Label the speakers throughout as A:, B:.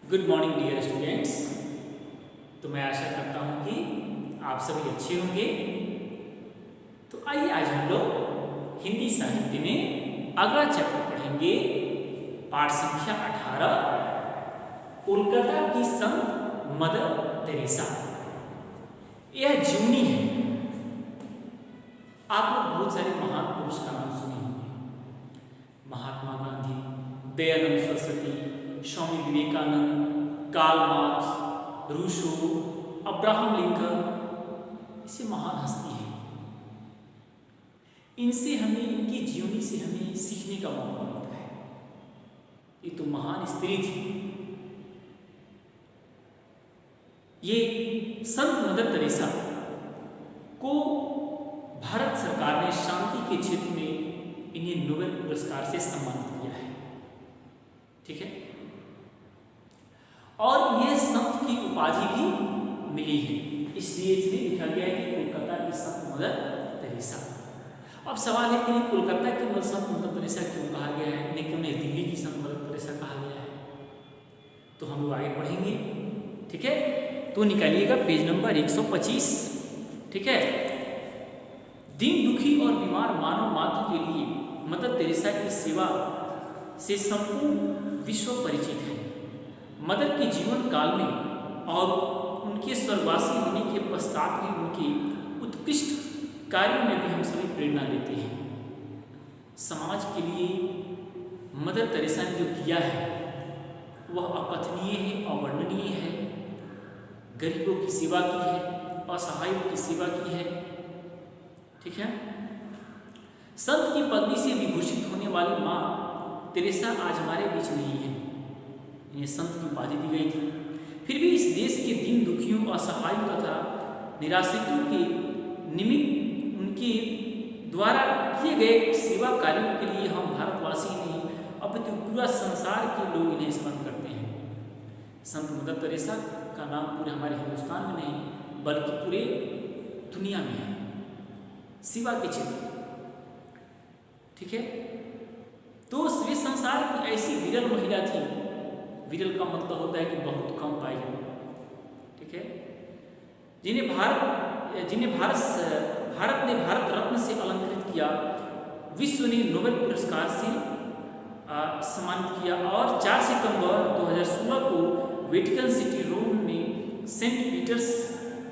A: Good morning dear students. तो मैं आशा करता हूँ कि आप सभी अच्छे होंगे। तो आइए आज हम लोग हिंदी साहित्य में अगला चैप्टर पढ़ेंगे, पाठ संख्या 18, कोलकाता की संत मदर तेरेसा। यह जीवनी है। आप लोग बहुत सारे महान पुरुष का नाम सुने होंगे, Mahatma Gandhi, Dayanand Saraswati, Swami Vivekanand, Karl Marx, Rousseau, Abraham Lincoln. ऐसे महान हस्ती हैं। इनसे हमें, इनकी जीवनी से हमें सीखने का मौका मिलता है। ये तो महान स्त्री थी। ये संत मदर तेरेसा को भारत सरकार ने शांति के क्षेत्र में इन्हें नोबेल पुरस्कार से सम्मानित किया है। ठीक है। और यह संत की उपाधि भी मिली है, इसलिए इसमें लिखा गया है कि कोलकाता की संत मदर तेरेसा। अब सवाल है कि कोलकाता की संत मदर तेरेसा क्यों कहा गया है, नहीं क्यों नहीं दिल्ली की संत मदर तेरेसा कहा गया है। तो हम लोग आगे पढ़ेंगे। ठीक है। तो निकालिएगा पेज नंबर 125। ठीक है। दीन दुखी और बीमार मानव मात्र के लिए मदर तेरेसा की सेवा से संपूर्ण विश्व परिचित है। मदर के जीवन काल में और उनके स्वर्गवासी होने के पश्चात भी उनके उत्कृष्ट कार्यों में भी हम सभी प्रेरणा लेते हैं। समाज के लिए मदर तेरेसा ने जो किया है वह अकथनीय है, अवर्णनीय है। गरीबों की सेवा की है, असहायों की सेवा की है। ठीक है। संत की पदवी से विभूषित होने वाली माँ तेरेसा आज हमारे बीच नहीं है। इन्हें संत की उपाधि दी गई थी। फिर भी इस देश के दीन दुखियों, असहायों तथा निराश्रितों के निमित्त उनके द्वारा किए गए सेवा कार्यों के लिए हम भारतवासी नहीं, अपितु पूरा संसार के लोग इन्हें स्मरण करते हैं। संत मदर तेरेसा का नाम पूरे हमारे हिंदुस्तान में नहीं बल्कि पूरे दुनिया में है, सेवा के क्षेत्र। ठीक है। तो वे संसार की ऐसी विरल महिला थी। विरल का मतलब होता है कि बहुत कम पाई गई। ठीक है। जिन्हें भारत ने भारत रत्न से अलंकृत किया, विश्व ने नोबेल पुरस्कार से सम्मानित किया और 4 सितंबर 2016 को वेटिकन सिटी रोम में सेंट पीटर्स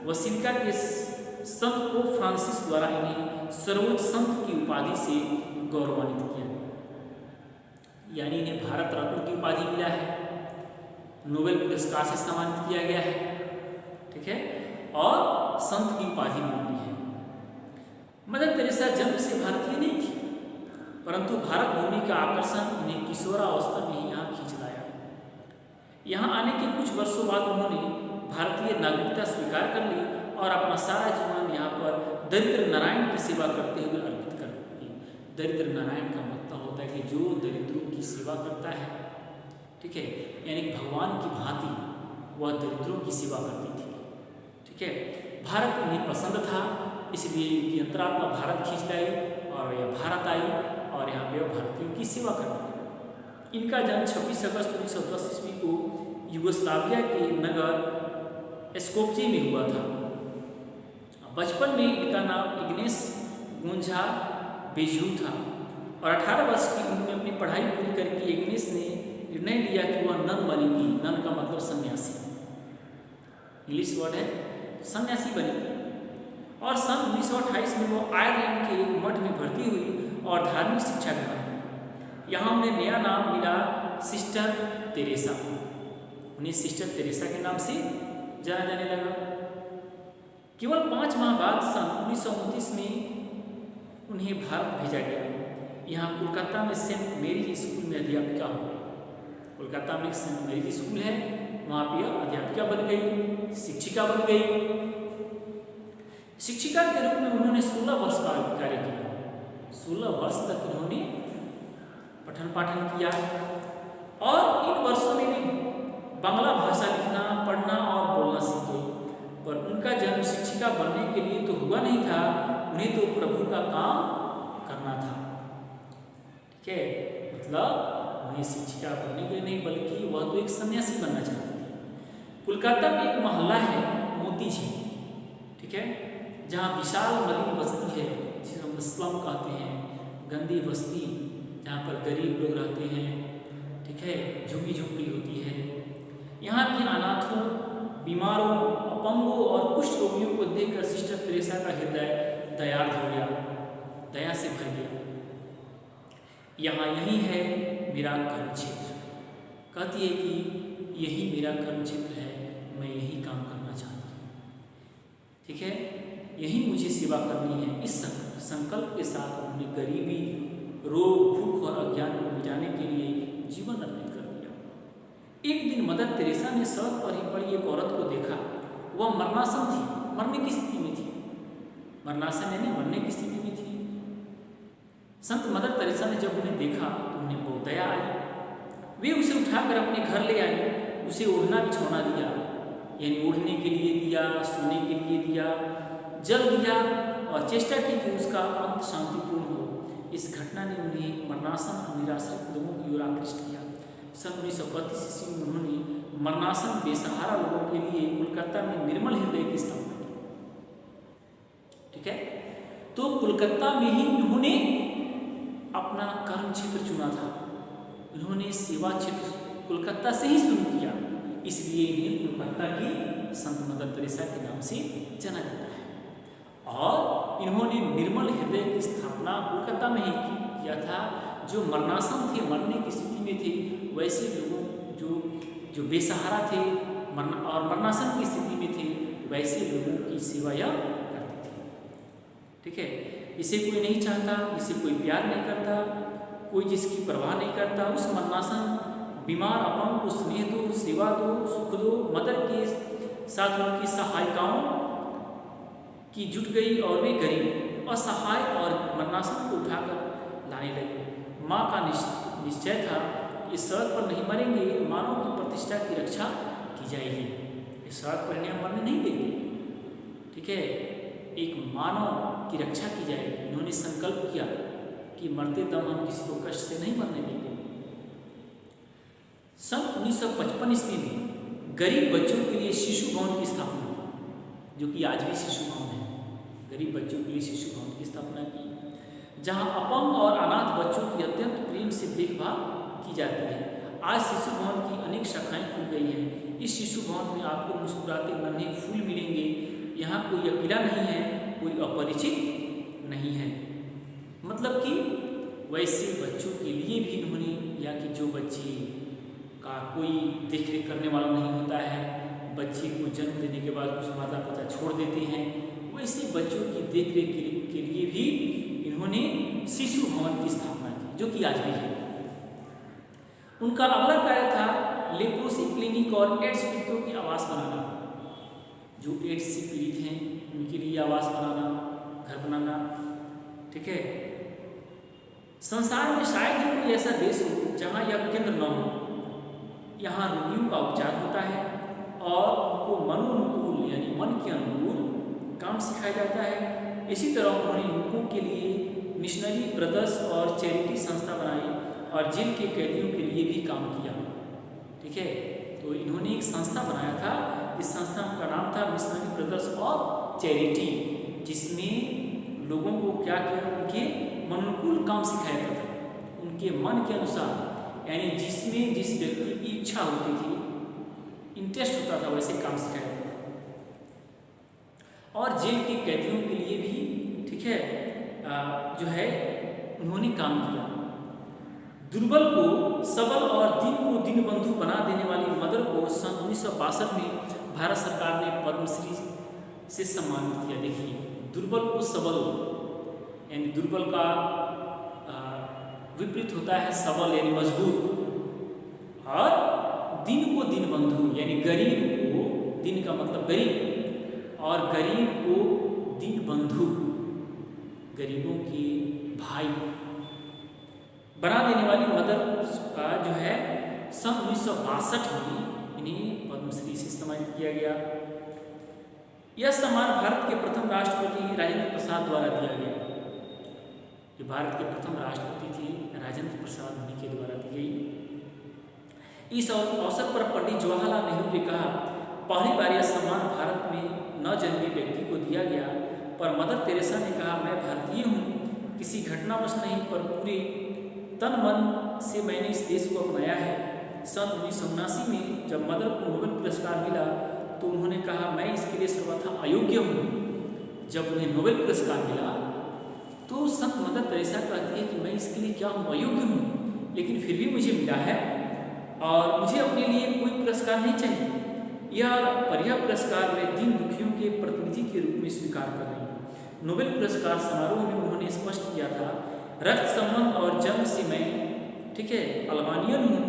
A: बसिलिका के संत पोप फ्रांसिस द्वारा इन्हें सर्वोच्च संत की उपाधि से गौरवान्वित किया। यानी इन्हें भारत रत्न की उपाधि मिला है, नोबेल पुरस्कार से सम्मानित किया गया है। ठीक है। और संत की उपाधि मिली है। मदर तेरेसा जन्म से भारतीय नहीं थी, परंतु भारत भूमि का आकर्षण उन्हें किशोरावस्था में यहाँ खींच लाया। यहाँ आने के कुछ वर्षों बाद उन्होंने भारतीय नागरिकता स्वीकार कर ली और अपना सारा जीवन यहाँ पर दरिद्र नारायण की सेवा करते हुए अर्पित कर दी। दरिद्र नारायण का मतलब होता है कि जो दरिद्रों की सेवा करता है। ठीक है। यानी भगवान की भांति वह दरिद्रों की सेवा करती थी। ठीक है। भारत उन्हें पसंद था, इसलिए इनकी अंतरात्मा भारत खींच लाई और यह भारत आई और यहाँ पे भारतीयों की सेवा करती। इनका जन्म 26 अगस्त 1910 ईस्वी को यूगोस्लाविया के नगर स्कोप्जे में हुआ था। बचपन में इनका नाम इग्नेस गोंजा बेजू था और 18 वर्ष की उम्र में अपनी पढ़ाई पूरी करके इग्नेस ने निर्णय लिया कि वह नन बनेगी। नन का मतलब सन्यासी, इंग्लिश वर्ड है, सन्यासी बनेगी। और सन 1928 में वो आयरलैंड के एक मठ में भर्ती हुई और धार्मिक शिक्षा ग्रहण। यहाँ उन्हें नया नाम मिला सिस्टर तेरेसा। उन्हें सिस्टर तेरेसा के नाम से जाना जाने लगा। केवल 5 माह बाद सन 1929 में उन्हें भारत भेजा गया। यहाँ कोलकाता में सेंट मेरी स्कूल में अध्यापिका हो गई। कोलकाता में सेंट मेरी स्कूल है, वहाँ पर अध्यापिका बन गई, शिक्षिका बन गई। शिक्षिका के रूप में उन्होंने 16 वर्ष का कार्य किया। 16 वर्ष तक उन्होंने पठन पाठन किया और इन वर्षों में भी बांग्ला भाषा लिखना, पढ़ना और बोलना सीख गई। पर उनका जन्म शिक्षिका बनने के लिए तो हुआ नहीं था, उन्हें तो प्रभु का काम करना था। ठीक है। मतलब उन्हें शिक्षिका बनने के लिए नहीं, बल्कि वह तो एक सन्यासी बनना चाहती थी। कोलकाता में एक मोहल्ला है मोती झील, ठीक है, जहाँ विशाल मलिन बस्ती है जिसे हम स्लम कहते हैं, गंदी बस्ती जहाँ पर गरीब लोग रहते हैं, ठीक है, झुग्गी झोपड़ी होती है। यहाँ के अनाथों, बीमारों, अपंगों और कुष्ठ रोगियों को देखकर सिस्टर तेरेसा का हृदय दयार्द हो गया, दया से भर गया। यहाँ यही है मेरा कर्म क्षेत्र, कहती है कि यही मेरा कर्म क्षेत्र है, मैं यही काम करना चाहती हूँ, ठीक है, यही मुझे सेवा करनी है। इस संकल्प के साथ उन्होंने गरीबी, रोग, भूख और अज्ञान को मिटाने के लिए जीवन अर्पित कर दिया। एक दिन मदर तेरेसा ने सड़क पर ही पड़ी एक औरत को देखा। वह मरणासन थी, मरने की स्थिति में थी, मरणासन यानी मरने की स्थिति में थी। संत मदर तेरेसा ने जब उन्हें देखा तो उन्हें बहुत दया आई। वे उसे उठाकर अपने घर ले आए, उसे ओढ़ना बिछौना दिया, यानी ओढ़ने के लिए दिया, सोने के लिए दिया, जल दिया और चेष्टा की कि उसका अंत शांतिपूर्ण हो। इस घटना ने उन्हें मरणासन और निराश्रित लोगों की ओर आकृष्ट किया। सन 1932 ईस्वी में उन्होंने मरणासन बेसहारा लोगों के लिए कोलकाता में निर्मल हृदय की स्थापना की, ठीक है। तो कोलकाता में ही उन्होंने अपना कर्म क्षेत्र चुना था, उन्होंने सेवा क्षेत्र कोलकाता से ही शुरू किया, इसलिए इन्हें कोलकाता की संत मदर तेरेसा के नाम से जाना जाता है। और इन्होंने निर्मल हृदय की स्थापना कोलकाता में ही किया था। जो मरणासन थे, मरने की स्थिति में थे, वैसे लोगों जो बेसहारा थे और मरणासन की स्थिति में थे, वैसे लोगों की सेवा यह करते थे, ठीक है। इसे कोई नहीं चाहता, इसे कोई प्यार नहीं करता, कोई जिसकी परवाह नहीं करता, उस मरणासन बीमार अपंग को स्नेह दो, सेवा दो, सुख दो। मदर के साथ उनकी सहायिकाओं की जुट गई और वे गरीब, असहाय और मरणासन को उठाकर लाने लगे। माँ का निश्चय था, इस सड़क पर नहीं मरेंगे, मानव की प्रतिष्ठा की रक्षा की जाएगी, इस सड़क पर इन्हें मरने नहीं देंगे, ठीक है, एक मानव की रक्षा की जाएगी। इन्होंने संकल्प किया कि मरते दम हम किसी को कष्ट से नहीं मरने देंगे। सन 1955 ईस्वी में गरीब बच्चों के लिए शिशु भवन की स्थापना की, जो कि आज भी शिशु भवन है। गरीब बच्चों के लिए शिशु भवन की स्थापना की, जहां अपंग और अनाथ बच्चों की अत्यंत प्रेम से देखभाल की जाती है। आज शिशु भवन की अनेक शाखाएं खुल गई हैं। इस शिशु भवन में आपको मुस्कुराते नन्हे फूल मिलेंगे। यहाँ कोई अकेला नहीं है, कोई अपरिचित नहीं है। मतलब कि वैसे बच्चों के लिए भी इन्होंने, या कि जो बच्चे का कोई देख रेख करने वाला नहीं होता है, बच्चे को जन्म देने के बाद कुछ माता पिता छोड़ देते हैं, वैसे बच्चों की देख रेख के लिए भी इन्होंने शिशु भवन की स्थापना की, जो कि आज भी है। उनका अगला कार्य था लेप्रोसी क्लिनिक और एड्स पीड़ितों की आवास बनाना। जो एड्स से पीड़ित हैं उनके लिए आवास बनाना, घर बनाना, ठीक है। संसार में शायद ही कोई ऐसा देश हो जहाँ यह केंद्र न हो। यहाँ रोगियों का उपचार होता है और उनको मनोनुकूल यानी मन के अनुकूल काम सिखाया जाता है। इसी तरह उन्होंने युवकों के लिए मिशनरी ब्रदर्स और चैरिटी संस्था बनाई और जेल के कैदियों के लिए भी काम किया, ठीक है। तो इन्होंने एक संस्था बनाया था, इस संस्था का नाम था मिशनरी ब्रदर्स और चैरिटी, जिसमें लोगों को क्या किया, उनके मनोनुकूल काम सिखाया जाता था, उनके मन के अनुसार, यानी जिसमें जिस व्यक्ति की इच्छा होती थी, इंटरेस्ट होता था, वैसे काम सिखाया जाता था। और जेल के कैदियों के लिए भी, ठीक है, जो है उन्होंने काम किया। दुर्बल को सबल और दिन को दिन बंधु बना देने वाली मदर को सन 1962 में भारत सरकार ने पद्मश्री से सम्मानित किया। देखिए, दुर्बल को सबल, यानी दुर्बल का विपरीत होता है सबल यानी मजबूत, और दिन को दिन बंधु यानी गरीब को, दिन का मतलब गरीब, और गरीब को दिन बंधु, गरीबों के भाई बना देने वाली मदर का जो है सन 1962 में इन्हें पद्मश्री से सम्मानित किया गया। यह सम्मान भारत के प्रथम राष्ट्रपति राजेंद्र प्रसाद द्वारा दिया गया। ये भारत के प्रथम राष्ट्रपति थे राजेंद्र प्रसाद उन्हीं के द्वारा दी गई। इस अवसर पर पंडित जवाहरलाल नेहरू ने कहा, पहली बार यह सम्मान भारत में न जन्मे व्यक्ति को दिया गया, पर मदर तेरेसा ने कहा, मैं भारतीय हूँ, किसी घटनावश नहीं पर पूरे तन मन से मैंने इस देश को अपनाया है। सन 1979 में जब मदर को नोबेल पुरस्कार मिला तो उन्होंने कहा, मैं इसके लिए सर्वथा अयोग्य हूँ। जब उन्हें नोबेल पुरस्कार मिला तो संत मदर तेरेसा कहती है कि मैं इसके लिए क्या हूँ, अयोग्य हूँ, लेकिन फिर भी मुझे मिला है और मुझे अपने लिए कोई पुरस्कार नहीं चाहिए। यह पुरस्कार मैं दीन दुखियों के प्रतिनिधि के रूप में स्वीकार कर रही हूँ। नोबेल पुरस्कार समारोह में उन्होंने स्पष्ट किया था, रक्त संबंध और जन्म से मैं ठीक है अल्बानियन हूँ,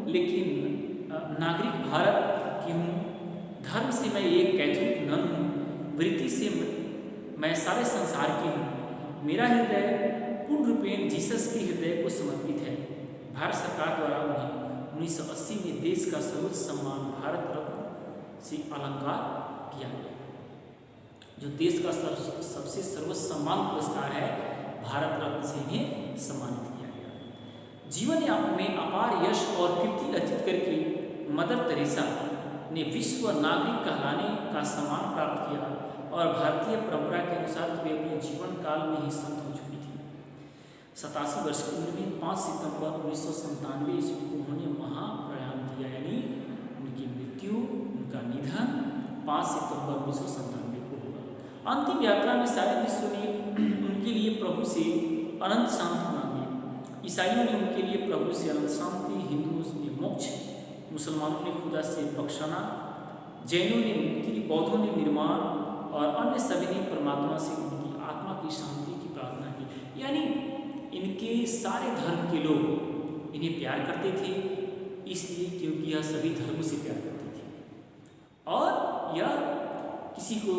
A: लेकिन नागरिक भारत की हूँ। धर्म से मैं एक कैथोलिक नन हूँ। वृत्ति से मैं सारे संसार की हूँ। मेरा हृदय पूर्ण रूपेण जीसस के हृदय को समर्पित है। भारत सरकार द्वारा उन्हें 1980 में देश का सर्वोच्च सम्मान भारत रत्न से अलंकार किया गया। जो देश का सबसे सर्वोच्च सम्मान पुरस्कार है, भारत रत्न से इन्हें सम्मानित किया गया। जीवन में अपार यश और कीर्ति अर्जित करके मदर तेरेसा ने विश्व नागरिक कहलाने का सम्मान प्राप्त किया और भारतीय परंपरा के अनुसार वे अपने जीवन काल में ही संत हो चुकी थी। 87 वर्ष की उम्र में 5 सितंबर 1997 ईस्वी को उन्होंने महाप्रयाण किया, यानी उनकी मृत्यु, उनका निधन 5 सितंबर 1997 को हुआ। अंतिम यात्रा में सारे विश्व ने उनके लिए प्रभु से अनंत शांति मांगी। ईसाइयों ने उनके लिए प्रभु से अनंत शांति, हिंदुओं ने मोक्ष, मुसलमानों ने खुदा से बख्शाना, जैनों ने मुक्ति, बौद्धों ने निर्माण और अन्य सभी ने परमात्मा से उनकी आत्मा की शांति की प्रार्थना की। यानी इनके सारे धर्म के लोग इन्हें प्यार करते थे, इसलिए क्योंकि यह सभी धर्मों से प्यार करते थे और यह किसी को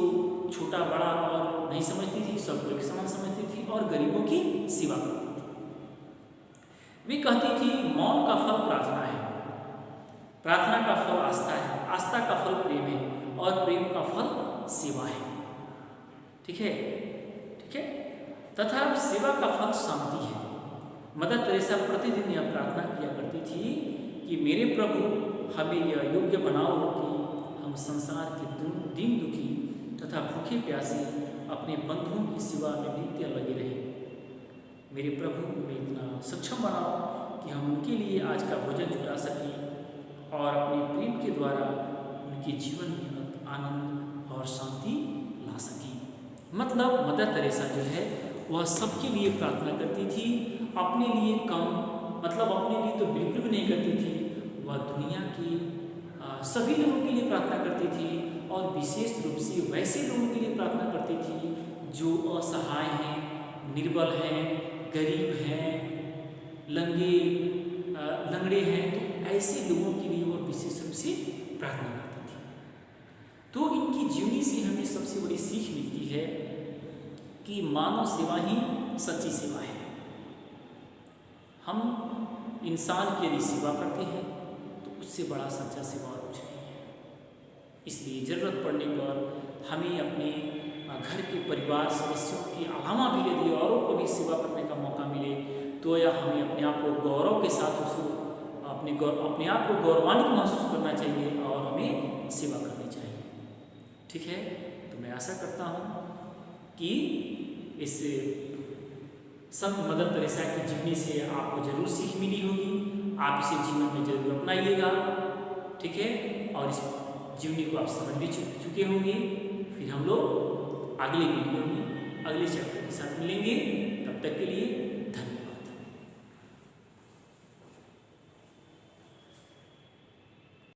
A: छोटा बड़ा और नहीं समझती थी, सबको एक समान समझती थी और गरीबों की सेवा करती थी। वे कहती थी, मौन का फल प्रार्थना है, प्रार्थना का फल आस्था है, आस्था का फल प्रेम है और प्रेम का फल सेवा है। ठीक है, ठीक है, तथा सेवा का फल शांति है। मदर तेरेसा प्रतिदिन यह प्रार्थना किया करती थी कि मेरे प्रभु हमें यह योग्य बनाओ कि हम संसार के दीन दुखी तथा भूखे प्यासे अपने बंधुओं की सेवा में नित्य लगे रहें। मेरे प्रभु हमें इतना सक्षम बनाओ कि हम उनके लिए आज का भोजन जुटा सकें और अपने प्रेम के द्वारा उनके जीवन में आनंद और शांति ला सकें। मतलब मदर तेरेसा जो है वह सबके लिए प्रार्थना करती थी, अपने लिए कम, मतलब अपने लिए तो बिल्कुल भी नहीं करती थी। वह दुनिया के सभी लोगों के लिए प्रार्थना करती थी और विशेष रूप से वैसे लोगों के लिए प्रार्थना करती थी जो असहाय हैं, निर्बल हैं, गरीब हैं, लंगड़े हैं। तो ऐसे लोगों के लिए वह विशेष रूप से प्रार्थना करती थी। तो इनकी जीवनी से हमें सबसे बड़ी सीख मिलती है कि मानव सेवा ही सच्ची सेवा है। हम इंसान की यदि सेवा करते हैं तो उससे बड़ा सच्चा सेवा और कुछ नहीं है। इसलिए ज़रूरत पड़ने पर हमें अपने घर के परिवार सदस्यों के अलावा भी यदि औरों को भी सेवा करने का मौका मिले तो या हमें अपने आप को गौरव के साथ उसको अपने आप को गौरवान्वित महसूस करना चाहिए और हमें सेवा करनी चाहिए। ठीक है, तो मैं आशा करता हूँ कि इस संत मदर तेरेसा की जीवनी से आपको जरूर सीख मिली होगी। आप इसे जीवन में जरूर अपनाइएगा। ठीक है, और इस जीवनी को आप समझ भी चुके होंगे। फिर हम लोग अगले वीडियो में अगले चैप्टर के साथ मिलेंगे। तब तक के लिए